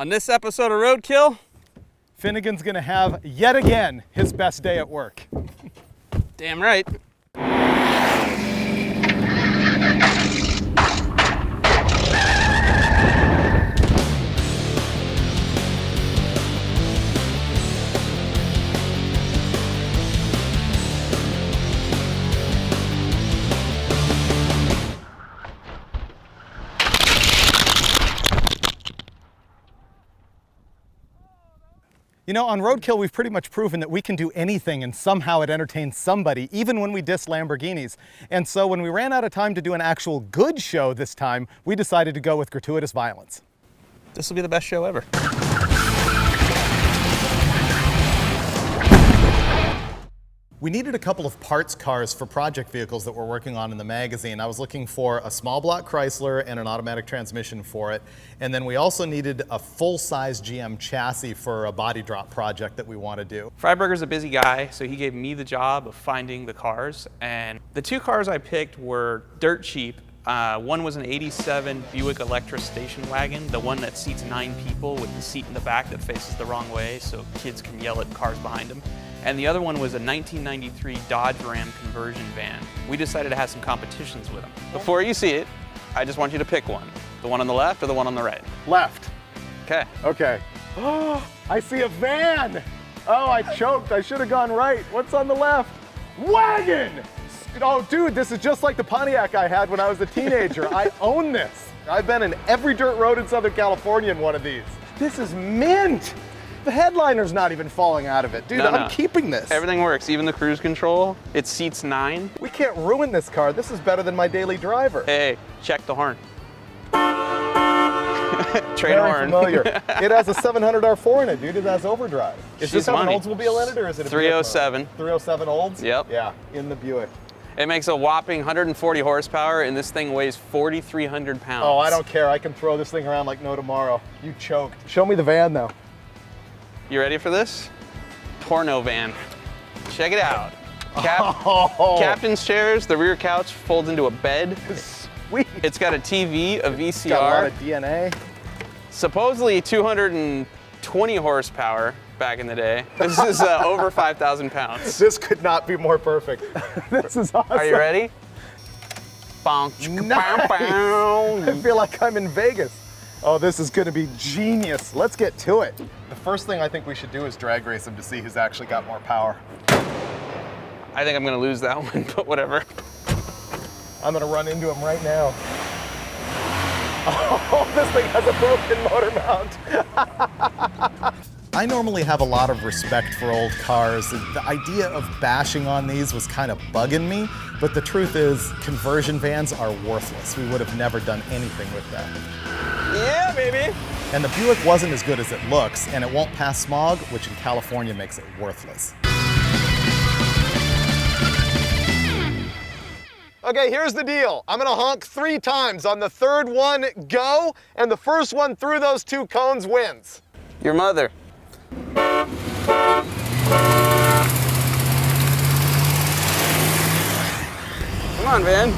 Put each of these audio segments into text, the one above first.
On this episode of Roadkill, Finnegan's gonna have, yet again, his best day at work. damn right. You know, on Roadkill, we've pretty much proven that we can do anything and somehow it entertains somebody, even when we diss Lamborghinis. And so when we ran out of time to do an actual good show this time, we decided to go with gratuitous violence. This will be the best show ever. We needed a couple of parts cars for project vehicles that we're working on in the magazine. I was looking for a small block Chrysler and an automatic transmission for it. And then we also needed a full-size GM chassis for a body drop project that we want to do. Freiberger's a busy guy, so he gave me the job of finding the cars. And the two cars I picked were dirt cheap. One was an '87 Buick Electra station wagon, the one that seats 9 people with the seat in the back that faces the wrong way so kids can yell at cars behind them. And the other one was a 1993 Dodge Ram conversion van. We decided to have some competitions with them. Before you see it, I just want you to pick one. The one on the left or the one on the right? Left. Okay. Okay. Oh, I see a van. Oh, I choked. I should have gone right. What's on the left? Wagon! Oh, dude, this is just like the Pontiac I had when I was a teenager. I own this. I've been in every dirt road in Southern California in one of these. This is mint. The headliner's not even falling out of it. Dude, I'm keeping this. Everything works, even the cruise control. It seats 9. We can't ruin this car. This is better than my daily driver. Hey, check the horn. Trade Very horn. familiar. It has a 700 R4 in it, dude. It has overdrive. Is this have an Oldsmobile in it, or is it a 307. 307 Olds? Yep. Yeah, in the Buick. It makes a whopping 140 horsepower, and this thing weighs 4,300 pounds. Oh, I don't care. I can throw this thing around like no tomorrow. You choked. Show me the van, though. You ready for this? Porno van. Check it out. Captain's chairs, the rear couch folds into a bed. Sweet. It's got a TV, a VCR. It's got a lot of DNA. Supposedly 220 horsepower back in the day. This is over 5,000 pounds. This could not be more perfect. This is awesome. Are you ready? Bonk. Nice. I feel like I'm in Vegas. Oh, this is gonna be genius. Let's get to it. The first thing I think we should do is drag race him to see who's actually got more power. I think I'm gonna lose that one, but whatever. I'm gonna run into him right now. Oh, this thing has a broken motor mount. I normally have a lot of respect for old cars. The idea of bashing on these was kind of bugging me, but the truth is, conversion vans are worthless. We would have never done anything with them. Yeah, baby. And the Buick wasn't as good as it looks, and it won't pass smog, which in California makes it worthless. Okay, here's the deal. I'm gonna honk 3 times. On the third one, go, and the first one through those 2 cones wins. Your mother. Come on, man.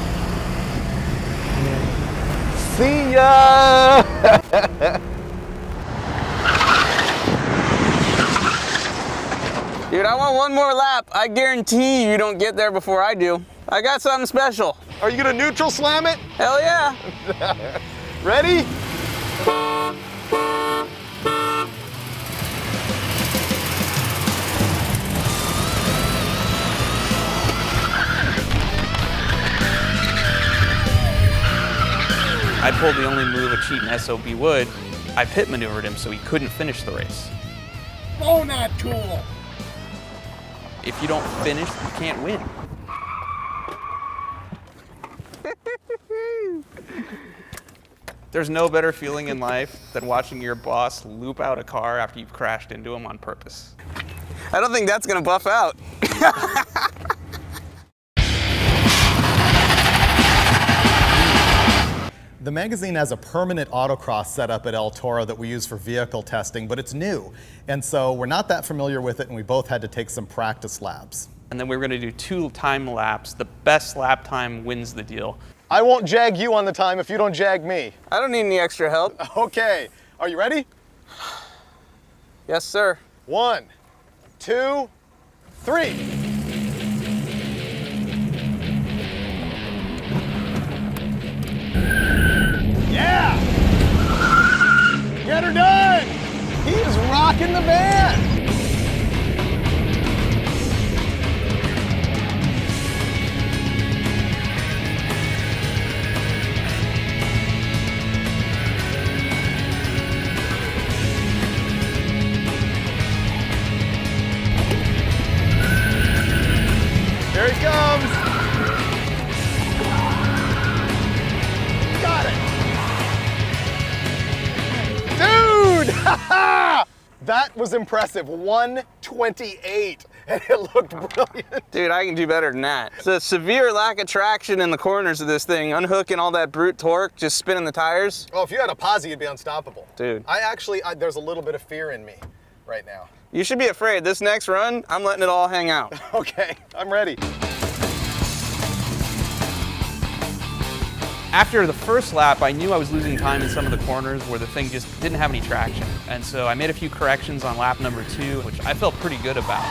See ya! Dude, I want one more lap. I guarantee you don't get there before I do. I got something special. Are you gonna neutral slam it? Hell yeah. Ready? I pulled the only move a cheating SOB would. I pit maneuvered him so he couldn't finish the race. Oh, not cool. If you don't finish, you can't win. There's no better feeling in life than watching your boss loop out a car after you've crashed into him on purpose. I don't think that's gonna buff out. The magazine has a permanent autocross setup at El Toro that we use for vehicle testing, but it's new. And so we're not that familiar with it, and we both had to take some practice laps. And then we're gonna do 2 time laps. The best lap time wins the deal. I won't jag you on the time if you don't jag me. I don't need any extra help. Okay, are you ready? Yes, sir. 1, 2, 3. Yeah! Get her done! He is rocking the van! Here he comes! Got it! Dude! That was impressive. 128, and it looked brilliant. Dude, I can do better than that. It's a severe lack of traction in the corners of this thing, unhooking all that brute torque, just spinning the tires. Oh, if you had a posi, you'd be unstoppable. Dude. There's a little bit of fear in me right now. You should be afraid. This next run, I'm letting it all hang out. Okay, I'm ready. After the first lap, I knew I was losing time in some of the corners where the thing just didn't have any traction. And so I made a few corrections on lap number 2, which I felt pretty good about.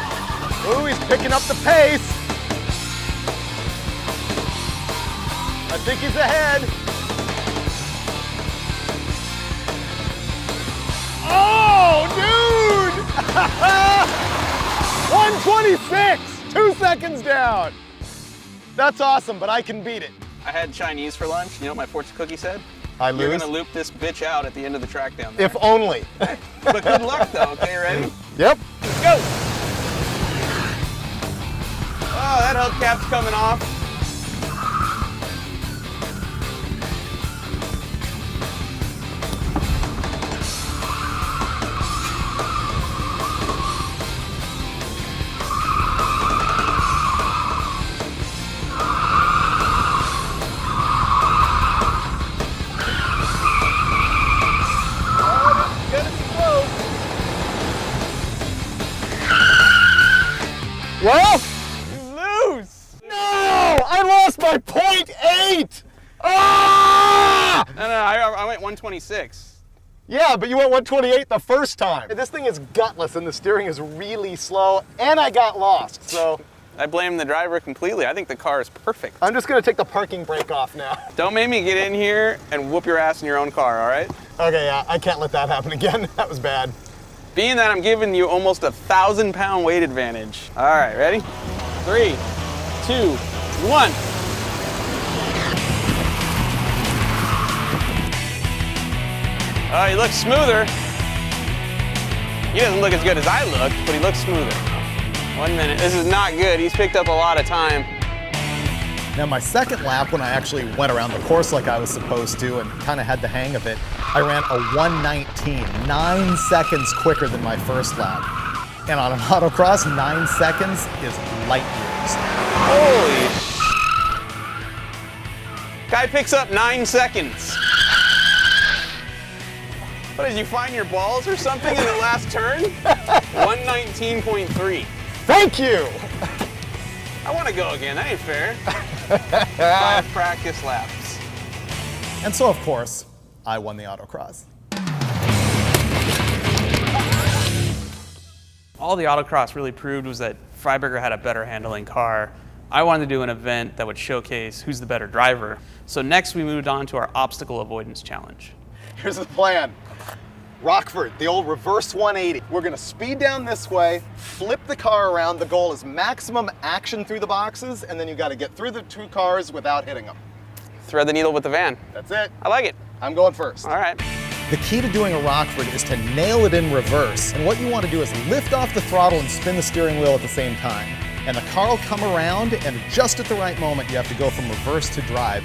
Ooh, he's picking up the pace. I think he's ahead. Oh, dude! 126, 2 seconds down. That's awesome, but I can beat it. I had Chinese for lunch. You know what my fortune cookie said? I lose? You're gonna loop this bitch out at the end of the track down there. If only. But good luck though, okay, ready? Yep. Let's go! Oh, that hubcap's coming off. Well, You lose! no! I lost by 0.8! Ah! No, I went 126. Yeah, but you went 128 the first time. This thing is gutless and the steering is really slow, and I got lost, so. I blame the driver completely. I think the car is perfect. I'm just gonna take the parking brake off now. Don't make me get in here and whoop your ass in your own car, all right? Okay, yeah, I can't let that happen again. That was bad. Being that I'm giving you almost 1,000-pound weight advantage. All right, ready? 3, 2, 1. Oh, he looks smoother. He doesn't look as good as I look, but he looks smoother. 1 minute. This is not good. He's picked up a lot of time. Now my second lap, when I actually went around the course like I was supposed to and kind of had the hang of it, I ran a 119, 9 seconds quicker than my first lap. And on an autocross, 9 seconds is light years. Holy. Guy picks up 9 seconds. What, did you find your balls or something in the last turn? 119.3. Thank you! I want to go again. That ain't fair. 5 practice laps. And so, of course, I won the autocross. All the autocross really proved was that Freiberger had a better handling car. I wanted to do an event that would showcase who's the better driver. So next we moved on to our obstacle avoidance challenge. Here's the plan. Rockford, the old reverse 180. We're gonna speed down this way, flip the car around. The goal is maximum action through the boxes, and then you gotta get through the 2 cars without hitting them. Thread the needle with the van. That's it. I like it. I'm going first. All right. The key to doing a Rockford is to nail it in reverse. And what you want to do is lift off the throttle and spin the steering wheel at the same time. And the car will come around, and just at the right moment, you have to go from reverse to drive.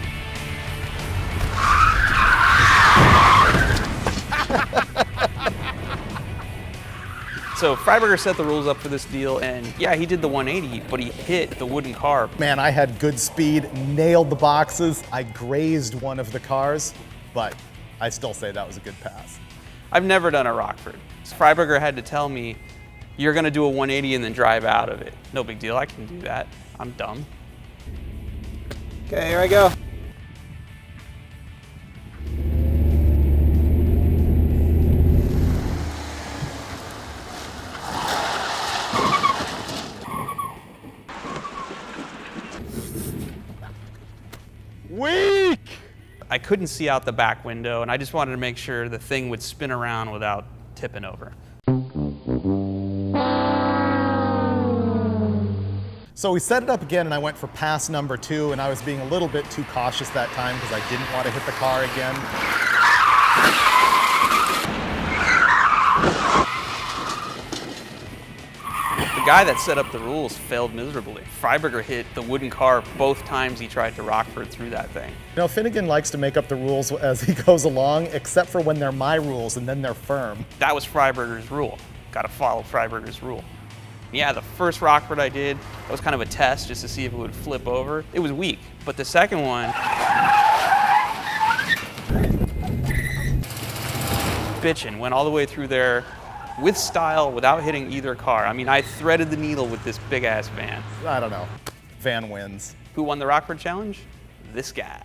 So Freiberger set the rules up for this deal, and yeah, he did the 180, but he hit the wooden car. Man, I had good speed, nailed the boxes. I grazed one of the cars, but I still say that was a good pass. I've never done a Rockford. Freiberger had to tell me, you're gonna do a 180 and then drive out of it. No big deal, I can do that. I'm dumb. Okay, here I go. I couldn't see out the back window, and I just wanted to make sure the thing would spin around without tipping over. So we set it up again, and I went for pass number 2, and I was being a little bit too cautious that time because I didn't want to hit the car again. The guy that set up the rules failed miserably. Freiberger hit the wooden car both times he tried to Rockford through that thing. You know, Finnegan likes to make up the rules as he goes along, except for when they're my rules, and then they're firm. That was Freiberger's rule. Got to follow Freiberger's rule. Yeah, the first Rockford I did, that was kind of a test just to see if it would flip over. It was weak, but the second one, bitchin', went all the way through there with style, without hitting either car. I mean, I threaded the needle with this big ass van. I don't know. Van wins. Who won the Rockford Challenge? This guy.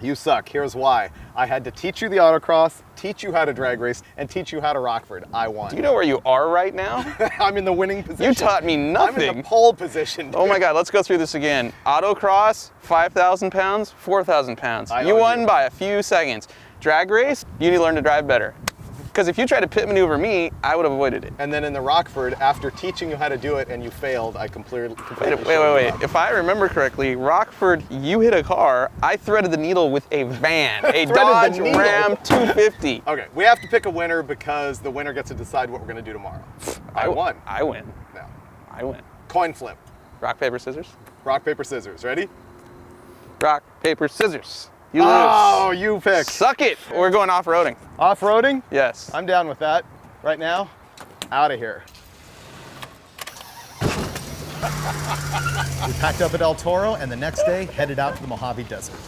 You suck. Here's why. I had to teach you the autocross, teach you how to drag race, and teach you how to Rockford. I won. Do you know where you are right now? I'm in the winning position. You taught me nothing. I'm in the pole position, dude. Oh my God, let's go through this again. Autocross, 5,000 pounds, 4,000 pounds. You won by a few seconds. Drag race, you need to learn to drive better. Because if you tried to pit maneuver me, I would have avoided it. And then in the Rockford, after teaching you how to do it and you failed, I completely Wait. If I remember correctly, Rockford, you hit a car, I threaded the needle with a van, a Dodge Ram 250. Okay, we have to pick a winner because the winner gets to decide what we're gonna do tomorrow. I won. I win. No. I win. Coin flip. Rock, paper, scissors? Rock, paper, scissors. Ready? Rock, paper, scissors. You lose. Oh, you pick. Suck it. We're going off-roading. Off-roading? Yes. I'm down with that. Right now, out of here. We packed up at El Toro and the next day headed out to the Mojave Desert.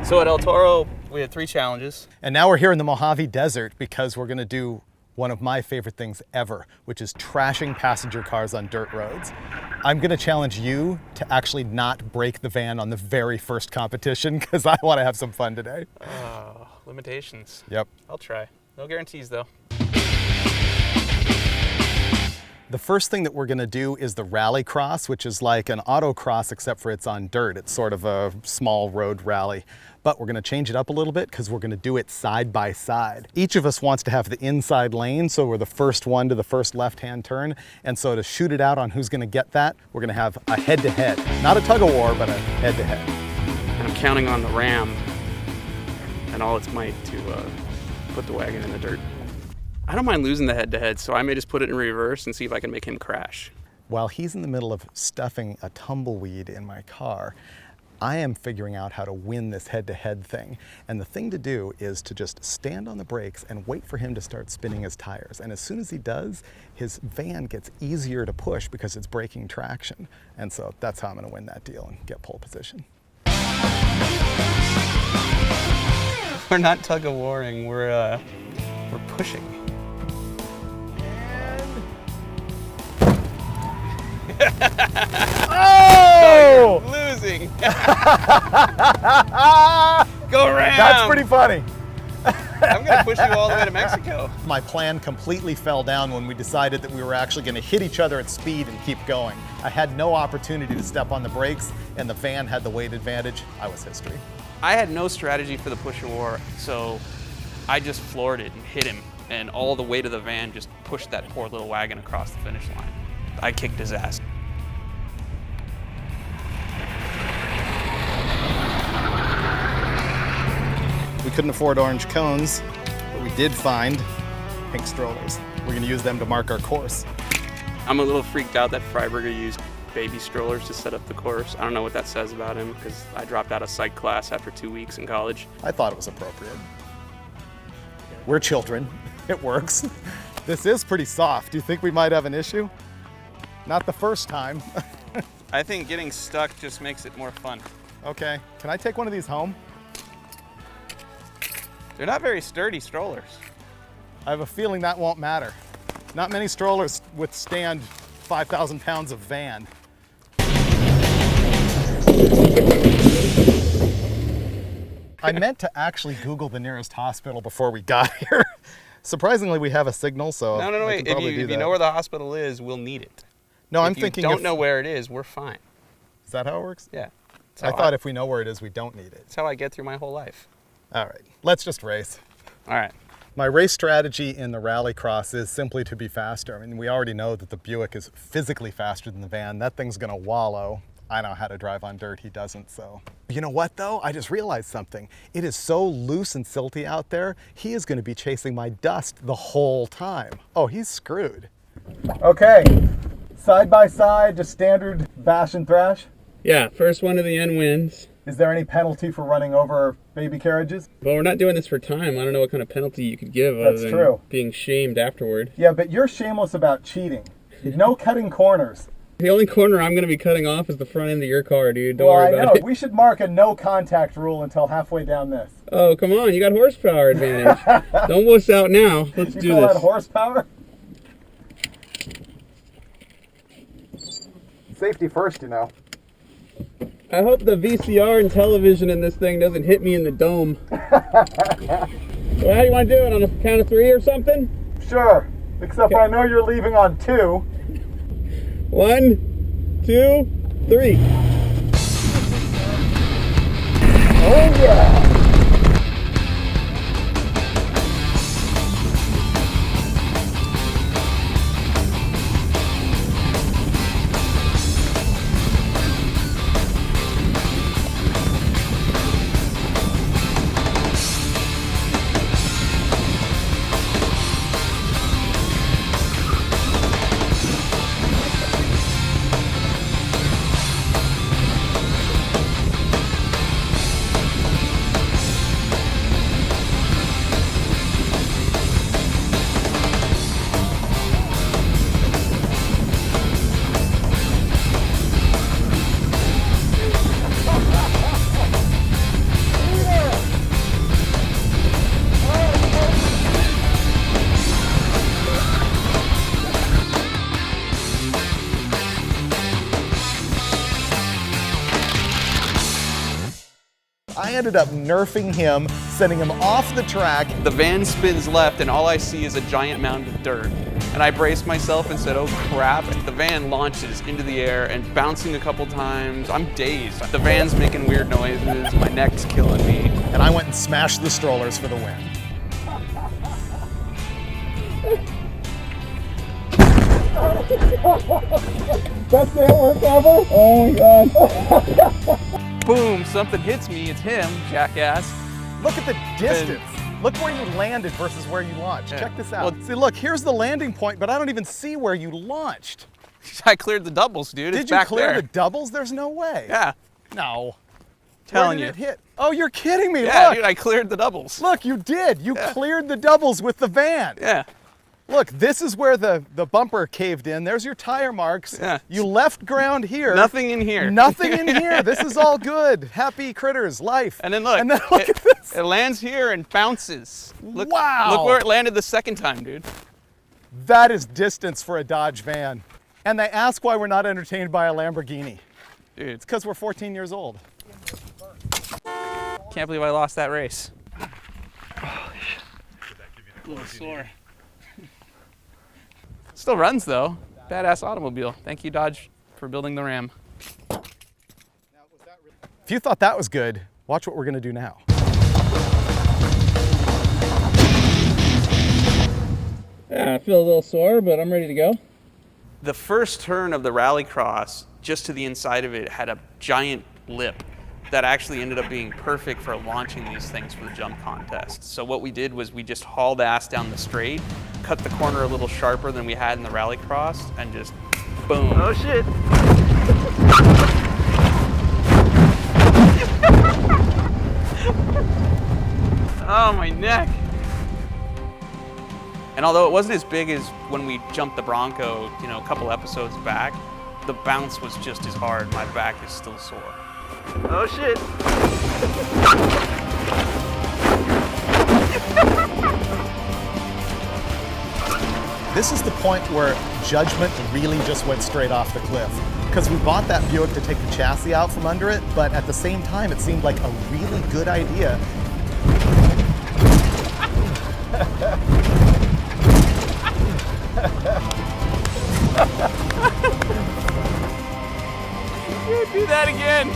So at El Toro, we had 3 challenges. And now we're here in the Mojave Desert because we're gonna do one of my favorite things ever, which is trashing passenger cars on dirt roads. I'm gonna challenge you to actually not break the van on the very first competition because I wanna have some fun today. Limitations. Yep. I'll try. No guarantees though. The first thing that we're gonna do is the rally cross, which is like an autocross except for it's on dirt. It's sort of a small road rally. But we're gonna change it up a little bit because we're gonna do it side by side. Each of us wants to have the inside lane, so we're the first one to the first left-hand turn. And so to shoot it out on who's gonna get that, we're gonna have a head-to-head. Not a tug-of-war, but a head-to-head. And I'm counting on the Ram and all its might to put the wagon in the dirt. I don't mind losing the head-to-head, so I may just put it in reverse and see if I can make him crash. While he's in the middle of stuffing a tumbleweed in my car, I am figuring out how to win this head-to-head thing. And the thing to do is to just stand on the brakes and wait for him to start spinning his tires. And as soon as he does, his van gets easier to push because it's breaking traction. And so that's how I'm gonna win that deal and get pole position. We're not tug-of-warring, we're pushing. Oh! You're losing. Go around. That's pretty funny. I'm gonna push you all the way to Mexico. My plan completely fell down when we decided that we were actually gonna hit each other at speed and keep going. I had no opportunity to step on the brakes and the van had the weight advantage. I was history. I had no strategy for the push-a-war, so I just floored it and hit him, and all the weight of the van just pushed that poor little wagon across the finish line. I kicked his ass. We couldn't afford orange cones, but we did find pink strollers. We're gonna use them to mark our course. I'm a little freaked out that Freiberger used baby strollers to set up the course. I don't know what that says about him because I dropped out of psych class after 2 weeks in college. I thought it was appropriate. We're children, it works. This is pretty soft. Do you think we might have an issue? Not the first time. I think getting stuck just makes it more fun. Okay, can I take one of these home? They're not very sturdy strollers. I have a feeling that won't matter. Not many strollers withstand 5,000 pounds of van. I meant to actually Google the nearest hospital before we got here. Surprisingly, we have a signal, so No, wait. If you know where the hospital is, we'll need it. No, I'm if thinking you don't know where it is, we're fine. Is that how it works? Yeah. I thought if we know where it is, we don't need it. That's how I get through my whole life. All right, let's just race. All right. My race strategy in the rallycross is simply to be faster. I mean, we already know that the Buick is physically faster than the van. That thing's gonna wallow. I know how to drive on dirt, he doesn't, so. You know what though? I just realized something. It is so loose and silty out there, he is gonna be chasing my dust the whole time. Oh, he's screwed. Okay, side by side, just standard bash and thrash. Yeah, first one to the end wins. Is there any penalty for running over baby carriages? Well, we're not doing this for time. I don't know what kind of penalty you could give other than true. being shamed afterward. Yeah, but you're shameless about cheating. No cutting corners. The only corner I'm going to be cutting off is the front end of your car, dude. Don't worry about it. We should mark a no contact rule until halfway down this. Oh, come on. You got horsepower advantage. Don't wuss out now. Let's do You call this. that horsepower? Safety first, you know. I hope the VCR and television in this thing doesn't hit me in the dome. So how do you want to do it? On a count of 3 or something? Sure. Except I know you're leaving on 2. 1, 2, 3. Oh yeah! I ended up nerfing him, sending him off the track. The van spins left and all I see is a giant mound of dirt. And I braced myself and said, oh crap. The van launches into the air and bouncing a couple times. I'm dazed. The van's making weird noises. My neck's killing me. And I went and smashed the strollers for the win. Best day at work ever? Oh my god. Boom, something hits me. It's him, jackass. Look at the distance. Look where you landed versus where you launched. Yeah. Check this out. Well, see, look, here's the landing point, but I don't even see where you launched. I cleared the doubles, dude. Did It's you back clear there. the doubles? There's no way. Yeah. No. Telling Where you. did it hit? Oh, you're kidding me. Yeah, Look. dude, I cleared the doubles. Look, you did. You cleared the doubles with the van. Yeah. Look, this is where the bumper caved in. There's your tire marks. Yeah. You left ground here. Nothing in here. Nothing in here. This is all good. Happy critters, life. And then look. And then look at this. It lands here and bounces. Look, Wow. Look where it landed the second time, dude. That is distance for a Dodge van. And they ask why we're not entertained by a Lamborghini. Dude, It's because we're 14 years old. can't believe I lost that race. A little sore. Still runs though. Badass automobile. Thank you, Dodge, for building the Ram. If you thought that was good, watch what we're gonna do now. Yeah, I feel a little sore, but I'm ready to go. The first turn of the rallycross, just to the inside of it, had a giant lip that actually ended up being perfect for launching these things for the jump contest. So what we did was we just hauled ass down the straight, cut the corner a little sharper than we had in the rallycross, and just boom. Oh shit. Oh, my neck. And although it wasn't as big as when we jumped the Bronco, you know, a couple episodes back, the bounce was just as hard. My back is still sore. Oh shit. This is the point where judgment really just went straight off the cliff. Because we bought that Buick to take the chassis out from under it, but at the same time, it seemed like a really good idea. You do that again.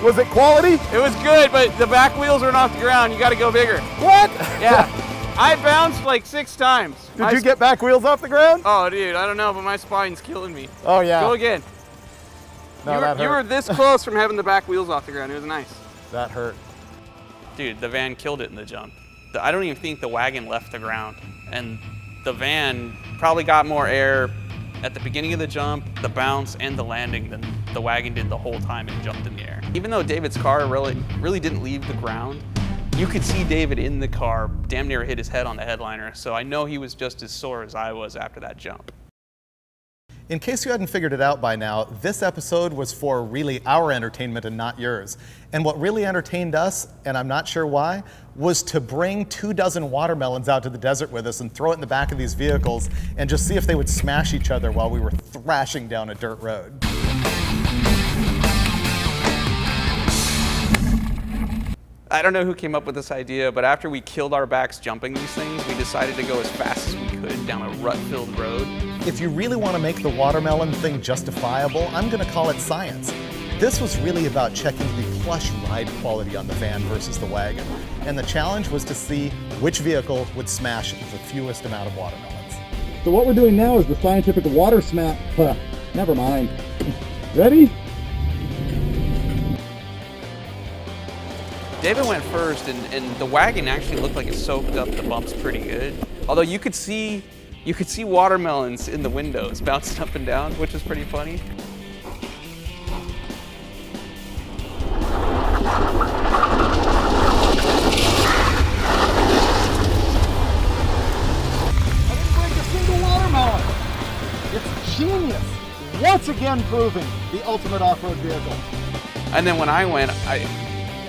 Was it quality? It was good, but the back wheels aren't off the ground. You got to go bigger. What? Yeah. I bounced like 6 times. Did you get back wheels off the ground? Oh, dude, I don't know, but my spine's killing me. Oh, yeah. Go again. No, that hurt. You were this close from having the back wheels off the ground. It was nice. That hurt. Dude, the van killed it in the jump. I don't even think the wagon left the ground. And the van probably got more air at the beginning of the jump, the bounce, and the landing than the wagon did the whole time it jumped in the air. Even though David's car really didn't leave the ground, you could see David in the car damn near hit his head on the headliner, so I know he was just as sore as I was after that jump. In case you hadn't figured it out by now, this episode was for really our entertainment and not yours. And what really entertained us, and I'm not sure why, was to bring 24 watermelons out to the desert with us and throw it in the back of these vehicles and just see if they would smash each other while we were thrashing down a dirt road. I don't know who came up with this idea, but after we killed our backs jumping these things, we decided to go as fast as we could down a rut-filled road. If you really want to make the watermelon thing justifiable, I'm going to call it science. This was really about checking the plush ride quality on the van versus the wagon. And the challenge was to see which vehicle would smash the fewest amount of watermelons. So what we're doing now is the scientific water smash. Never mind. Ready? David went first, and the wagon actually looked like it soaked up the bumps pretty good. Although you could see watermelons in the windows bouncing up and down, which was pretty funny. I didn't break a single watermelon. It's genius. Once again proving the ultimate off-road vehicle. And then when I went,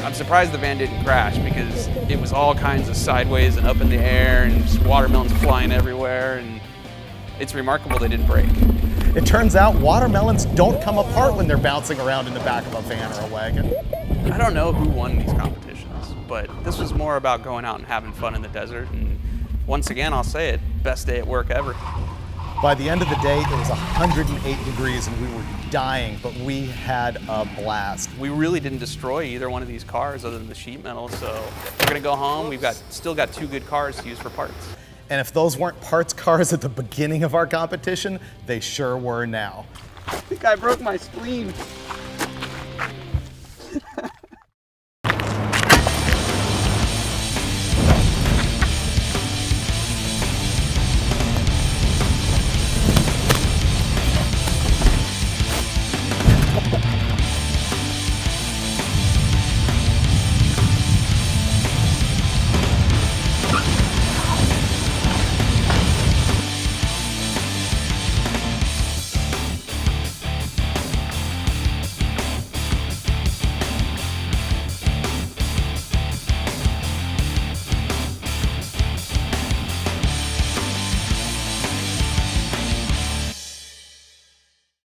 I'm surprised the van didn't crash because it was all kinds of sideways and up in the air and just watermelons flying everywhere, and it's remarkable they didn't break. It turns out watermelons don't come apart when they're bouncing around in the back of a van or a wagon. I don't know who won these competitions, but this was more about going out and having fun in the desert, and once again, I'll say it, best day at work ever. By the end of the day, it was 108 degrees and we were dying, but we had a blast. We really didn't destroy either one of these cars other than the sheet metal, so we're gonna go home. We've still got 2 good cars to use for parts. And if those weren't parts cars at the beginning of our competition, they sure were now. I think I broke my spleen.